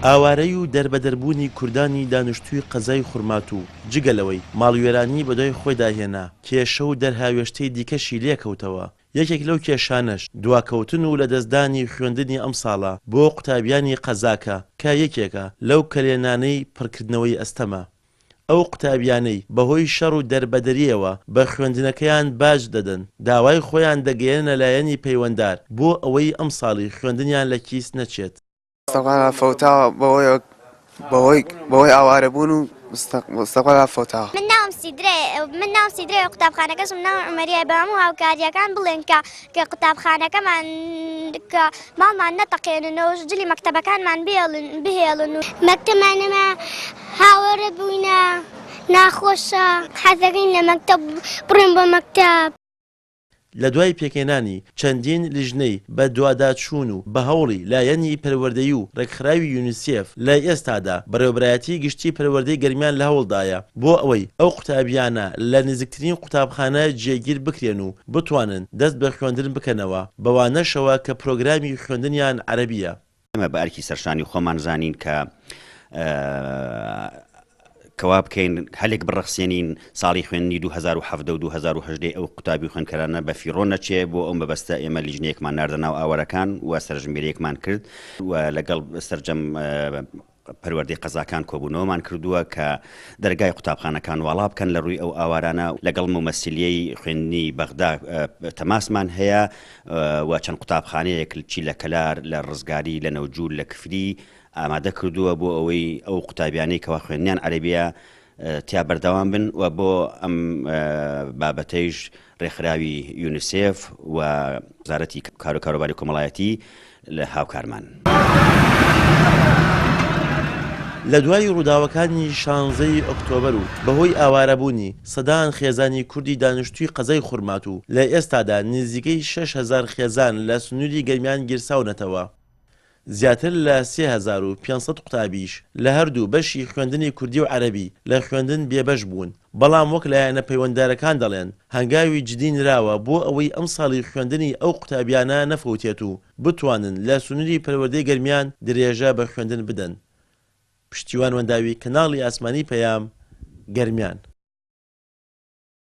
ئاوارەی و دەربەدەربوونی کوردانی دانیشتووی قەزای خورماتوو جگەلەوەی ماڵوێرانی بەدوای خۆی داهێنا کێشە و دەرهاوێشتەی دیکەشی لێکەوتەوە. یەکێک لەو کێشانەش دواکەوتن و لەدەستدانی خوێندنی ئەم ساڵە بۆ قوتابیانی قەزاکە کە یەکێکە لەو کەلێنانەی پڕکردنەوەی ئەستەمە. ئەو قوتابیانەی بەهۆی شەڕ و دەربەدەریەوە بە خوێندنەکەیان باج دەدەن داوای خۆیان دەگەیەنە لایەنی پەیوەنددار بۆ ئەوەی ئەم ساڵی خوێندنیان لە کیس نەچێت. فوتاوە بەهۆی ئاوارەبوون و مستەقبەلا فوتاوە. من ناوم سیدرێ قوتابخانەکەشم ناو عومەریە بە هەموو هاوکاریەکان بڵێن کە قوتابخانەکەمان کە ماڵمان نەتەقێننەوە جلی مەکتەبەکانمان بهێڵن و مەکتەبمانەمە هاوەرە بووینە ناخۆشە حەزەکەین لە مەکتەب بڕێن بۆ مەکتەب. لە دوای پێکێنانی چەندین لیژنەی بە دواداچوون و بە هەوڵی لایەنی پەروەردەیی و ڕێکخراوی یونیسێف لە ئێستادا بەڕێوەبەرایەتی گشتی پەروەردەی گەرمیان لە هەوڵدایە بۆ ئەوەی ئەو قوتابیانە لە نزیکترین قوتابخانە جێگیر بکرێن و بتوانن دەست بە خوێندن بکەنەوە بەوانەشەوە کە پرۆگرامی خوێندنیان عەرەبیە. ئەمە بە ئەرکی سەرشانی خۆمان زانین کە کەوا بکەین هەلێک بڕەخسێنین ساڵی خوێندنی 2017 و 2018 ئەو قوتابی خوێندکارانە بە فیڕۆ نەچێ بۆ ئەو مەبەستە ئێمە لیژنەیەکمان ناردەناو ئاوارەکان و سەرژمێرەیەکمان کرد و لەگەڵ سەرجەم پەروەردەی قەزاکان کۆبوونەوەمان کردووە کە دەرگای قوتابخانەکان واڵا بکەن لە ڕووی ئەو ئاوارانە لەگەڵ مەمەسیلیەی خوێندنی بەغدا تەماسمان هەیە و چەند قوتابخانەیەک چی لە کەلار لە ڕزگاری لە نەوجور لە کفری ئامادە کردووە بۆ ئەوەی ئەو قوتابیانەی کەوا خوێندنیان عەرەبیە تیا بەردەوام بن و بۆ ئەم بابەتەیش ڕێکخراوی یونیسێف و وەزارەتی کار و کاروباری کۆمەڵایەتی لە هاوکارمان. لە دوای ڕووداوەکانی 16 ئۆکتۆبەر و بەهۆی ئاوارەبوونی سەدان خێزانی کوردی دانیشتووی قەزای خورماتوو لە ئێستادا نزیکەی 6,000 خێزان لە سنووری گەرمیان گیرساونەتەوە. زیاتر لە 3,500 قوتابیش لە هەردوو بەشی خوێندنی کوردی و عەرەبی لە خوێندن بێبەش بوون. بەڵام وەک لایەنە پەیوەنددارەکان دەڵێن هەنگاوی جدی نراوە بۆ ئەوەی ئەم ساڵی خوێندنی ئەو قوتابیانە نەفەوتێت و بتوانن لە سنووری پەروەردەی گەرمیان درێژە بە خوێندن بدەن. پشتیوان وەنداوی کەناڵی ئاسمانی پەیام گەرمیان.